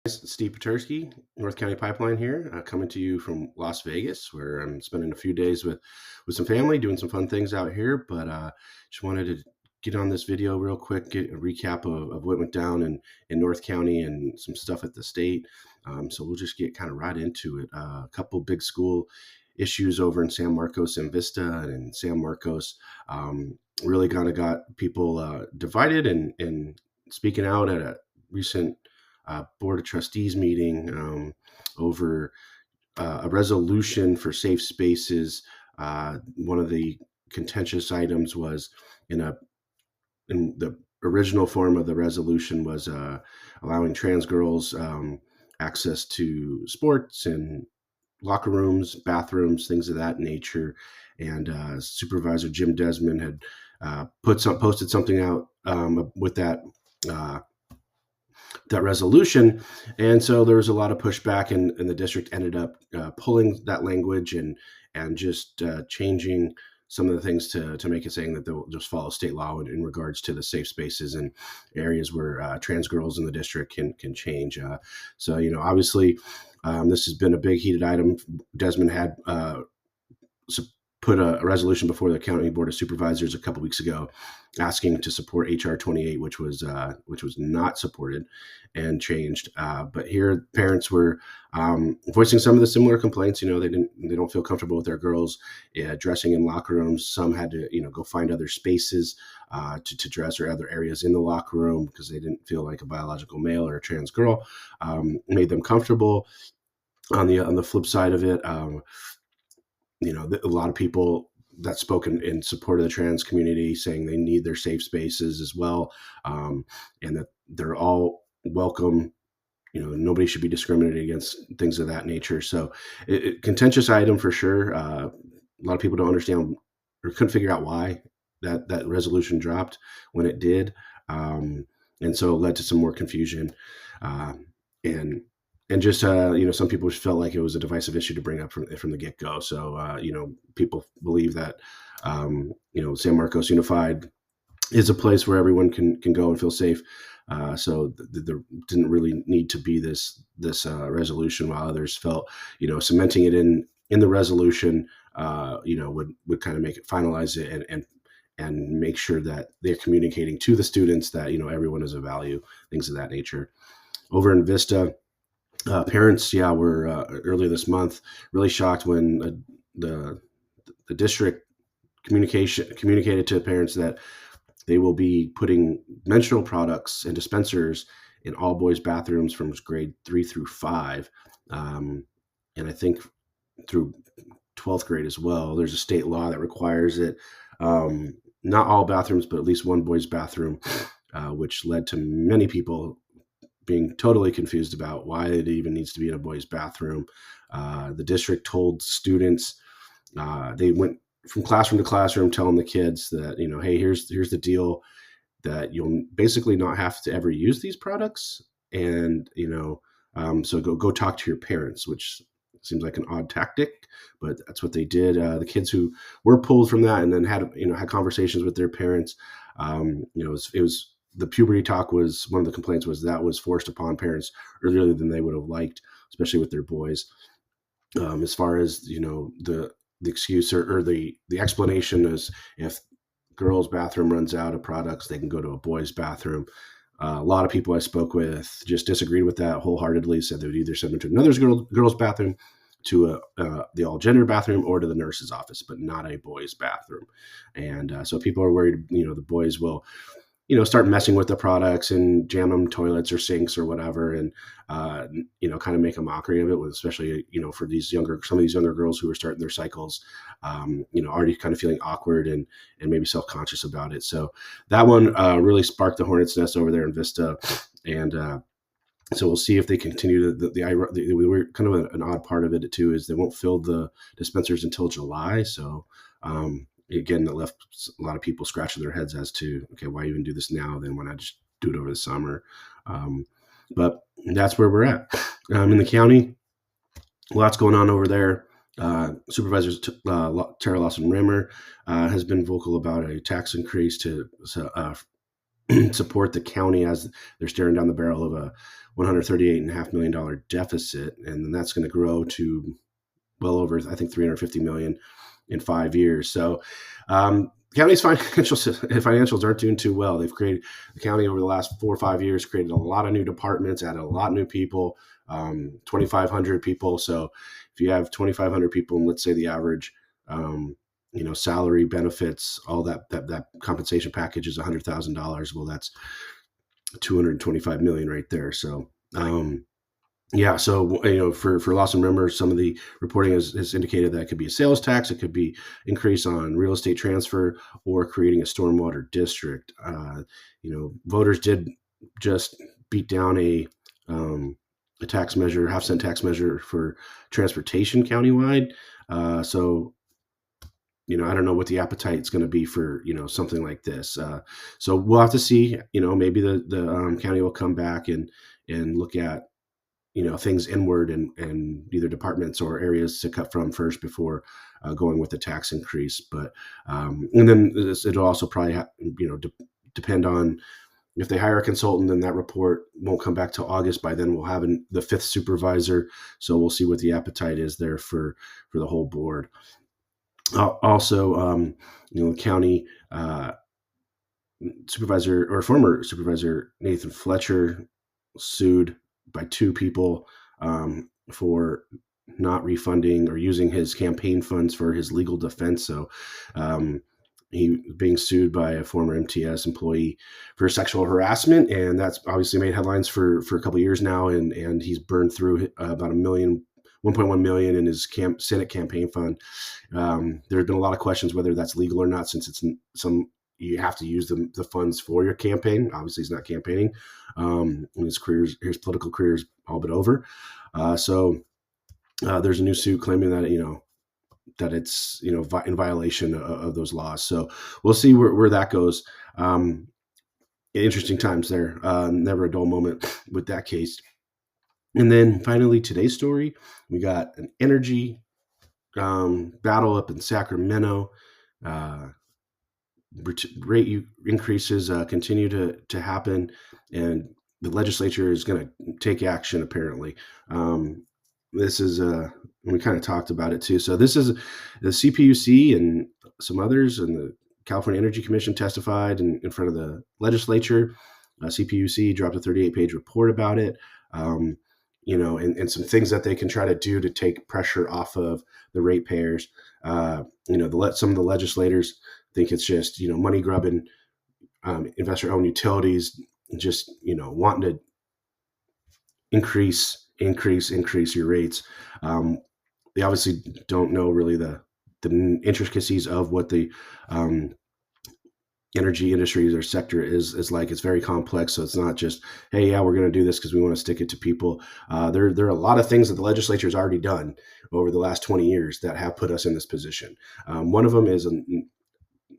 Steve Petersky, North County Pipeline here, coming to you from Las Vegas, where I'm spending a few days with some family, doing some fun things out here. But just wanted to get on this video real quick, get a recap of what went down in North County and some stuff at the state. So we'll just get kind of right into it. A couple big school issues over in San Marcos and Vista, and in San Marcos really kind of got people divided and speaking out at a recent Board of Trustees meeting over a resolution for safe spaces. One of the contentious items was in the original form of the resolution was allowing trans girls access to sports and locker rooms, bathrooms, things of that nature. And Supervisor Jim Desmond had posted something out with that resolution. And so there was a lot of pushback, and the district ended up pulling that language and just changing some of the things to make it saying that they'll just follow state law in regards to the safe spaces and areas where trans girls in the district can change. So, obviously this has been a big heated item. Desmond had put a resolution before the County Board of Supervisors a couple weeks ago asking to support HR 28, which was not supported and changed. But here parents were voicing some of the similar complaints. They don't feel comfortable with their girls dressing in locker rooms. Some had to go find other spaces to dress, or other areas in the locker room, because they didn't feel like a biological male or a trans girl made them comfortable. On the flip side of it, a lot of people that spoke in support of the trans community saying they need their safe spaces as well, and that they're all welcome. Nobody should be discriminated against, things of that nature. So contentious item for sure. A lot of people don't understand or couldn't figure out why that resolution dropped when it did. And so it led to some more confusion. And just, some people just felt like it was a divisive issue to bring up from the get-go. So, people believe that, San Marcos Unified is a place where everyone can go and feel safe. So there didn't really need to be this resolution, while others felt, cementing it in the resolution, would kind of make it, finalize it, and make sure that they're communicating to the students that, everyone is of value, things of that nature. Over in Vista, parents, were earlier this month really shocked when the district communicated to parents that they will be putting menstrual products and dispensers in all boys bathrooms from grade 3 through 5, and I think through 12th grade as well. There's a state law that requires it. Not all bathrooms, but at least one boys bathroom, which led to many people being totally confused about why it even needs to be in a boys' bathroom. The district told students, they went from classroom to classroom telling the kids that, hey, here's the deal, that you'll basically not have to ever use these products. And, so go talk to your parents, which seems like an odd tactic, but that's what they did. The kids who were pulled from that and then had conversations with their parents, it was the puberty talk was one of the complaints, was that was forced upon parents earlier than they would have liked, especially with their boys. As far as, the excuse or the explanation is, if girls' bathroom runs out of products, they can go to a boys' bathroom. A lot of people I spoke with just disagreed with that wholeheartedly, said they would either send them to another girl's bathroom, to the all-gender bathroom, or to the nurse's office, but not a boys' bathroom. And so people are worried, the boys will start messing with the products and jam them toilets or sinks or whatever, and kind of make a mockery of it, especially for some of these younger girls who are starting their cycles, already kind of feeling awkward and maybe self-conscious about it. So that one really sparked the hornet's nest over there in Vista, and so we'll see if they continue. The kind of an odd part of it too is they won't fill the dispensers until July. So again, that left a lot of people scratching their heads as to, okay, why even do this now? Then why not just do it over the summer? But that's where we're at. In the county, lots going on over there. Supervisor Tara Lawson Rimmer has been vocal about a tax increase support the county as they're staring down the barrel of a $138.5 million deficit, and then that's going to grow to well over, I think, $350 million in 5 years. So, county's financials aren't doing too well. The county over the last 4 or 5 years created a lot of new departments, added a lot of new people, 2,500 people. So, if you have 2,500 people, and let's say the average, salary, benefits, all that compensation package is $100,000. Well, that's 225 million right there. So, yeah, so for Lawson River, some of the reporting has indicated that it could be a sales tax, it could be increase on real estate transfer, or creating a stormwater district. Voters did just beat down a tax measure, half-cent tax measure for transportation countywide. So I don't know what the appetite is going to be for something like this. So we'll have to see. Maybe the county will come back and look at things inward and either departments or areas to cut from first before going with the tax increase. But and then it'll also probably depend on if they hire a consultant. Then that report won't come back till August. By then we'll have the fifth supervisor, so we'll see what the appetite is there for the whole board. Also, the county supervisor or former supervisor Nathan Fletcher sued by 2 people for not refunding or using his campaign funds for his legal defense. So he being sued by a former MTS employee for sexual harassment, and that's obviously made headlines for a couple of years now. And he's burned through about $1.1 million in his Senate campaign fund. There have been a lot of questions whether that's legal or not, since it's you have to use the funds for your campaign. Obviously, he's not campaigning. His political career is all but over. So there's a new suit claiming that that it's in violation of those laws. So we'll see where that goes. Interesting times there. Never a dull moment with that case. And then finally, today's story, we got an energy battle up in Sacramento. Rate increases continue to happen, and the legislature is going to take action, apparently. This is we kind of talked about it too. So this is the CPUC and some others, and the California Energy Commission testified in front of the legislature. CPUC dropped a 38-page report about it. And some things that they can try to do to take pressure off of the ratepayers. Some of the legislators think it's just money grubbing, investor-owned utilities just wanting to increase your rates. They obviously don't know really the intricacies of what the energy industry or sector is like. It's very complex, so it's not just, hey, yeah, we're going to do this because we want to stick it to people. There are a lot of things that the legislature has already done over the last 20 years that have put us in this position. One of them is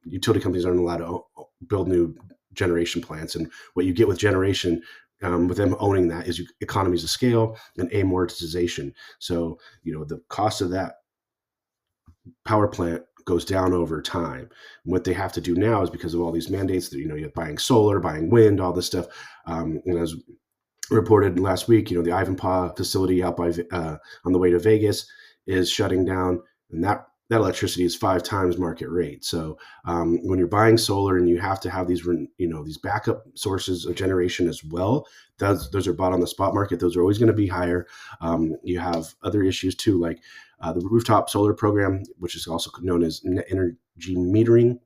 utility companies aren't allowed to build new generation plants, and what you get with generation, with them owning that, is economies of scale and amortization. So the cost of that power plant goes down over time. What they have to do now is, because of all these mandates that you're buying solar, buying wind, all this stuff. As reported last week, the Ivanpah facility out by on the way to Vegas is shutting down, and that electricity is 5 times market rate. So when you're buying solar and you have to have these backup sources of generation as well, those are bought on the spot market. Those are always going to be higher. You have other issues too, like the rooftop solar program, which is also known as net energy metering.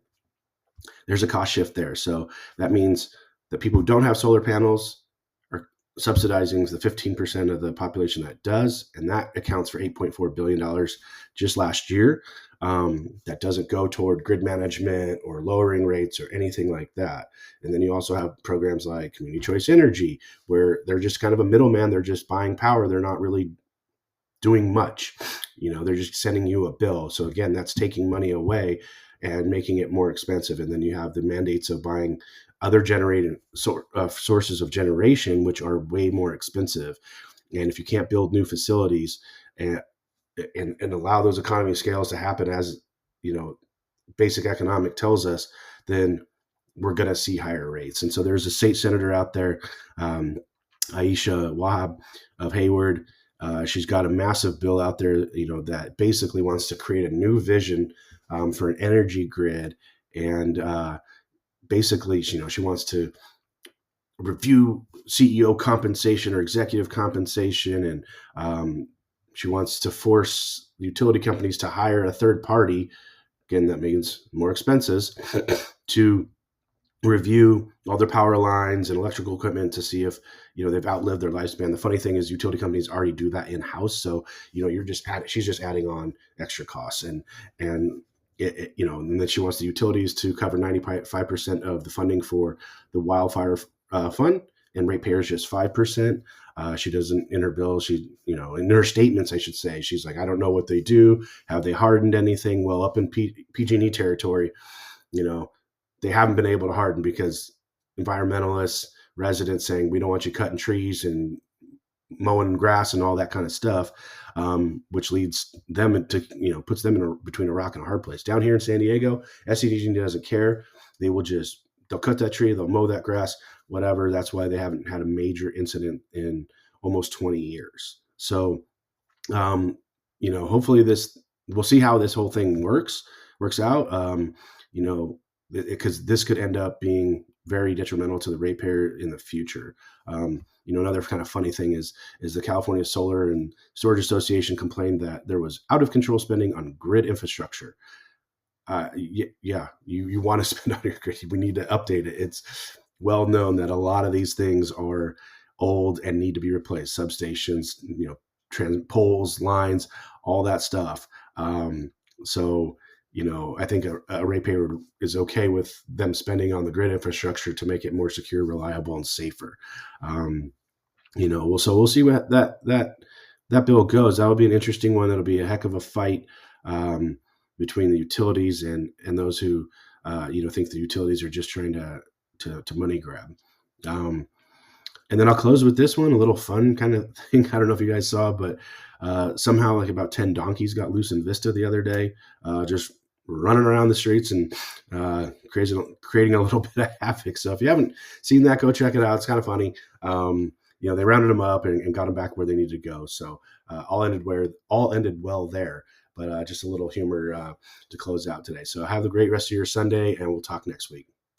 There's a cost shift there. So that means that people who don't have solar panels are subsidizing the 15% of the population that does, and that accounts for $8.4 billion just last year. That doesn't go toward grid management or lowering rates or anything like that. And then you also have programs like Community Choice Energy, where they're just kind of a middleman. They're just buying power. They're not really doing much. They're just sending you a bill. So again, that's taking money away and making it more expensive. And then you have the mandates of buying other generated sources of generation, which are way more expensive. And if you can't build new facilities and allow those economy scales to happen, as basic economic tells us, then we're going to see higher rates. And so there's a state senator out there, Aisha Wahab of Hayward. She's got a massive bill out there, that basically wants to create a new vision for an energy grid. And basically, she wants to review CEO compensation or executive compensation, and she wants to force utility companies to hire a third party. Again, that means more expenses to review all their power lines and electrical equipment to see if they've outlived their lifespan. The funny thing is, utility companies already do that in house, so she's just adding on extra costs, and and then she wants the utilities to cover 95% of the funding for the wildfire fund, and ratepayers just 5%. She doesn't, in her bill, in her statements, I should say, she's like, I don't know what they do. Have they hardened anything? Well, up in PG&E territory, they haven't been able to harden because environmentalists, residents saying, we don't want you cutting trees and mowing grass and all that kind of stuff, which leads them to, puts them between a rock and a hard place. Down here in San Diego, SCDG doesn't care. They'll cut that tree, they'll mow that grass, whatever. That's why they haven't had a major incident in almost 20 years. So, hopefully we'll see how this whole thing works out, because this could end up being very detrimental to the ratepayer in the future. Another kind of funny thing is the California Solar and Storage Association complained that there was out of control spending on grid infrastructure. You want to spend on your grid. We need to update it. It's well known that a lot of these things are old and need to be replaced. Substations, poles, lines, all that stuff. So, I think a ratepayer is okay with them spending on the grid infrastructure to make it more secure, reliable, and safer. So we'll see what that bill goes. That will be an interesting one. That'll be a heck of a fight between the utilities and those who think the utilities are just trying to money grab. And then I'll close with this one, a little fun kind of thing. I don't know if you guys saw, but somehow like about 10 donkeys got loose in Vista the other day, just running around the streets and creating a little bit of havoc. So if you haven't seen that, go check it out. It's kind of funny. They rounded them up and got them back where they needed to go. So all ended well there. But just a little humor to close out today. So have a great rest of your Sunday, and we'll talk next week.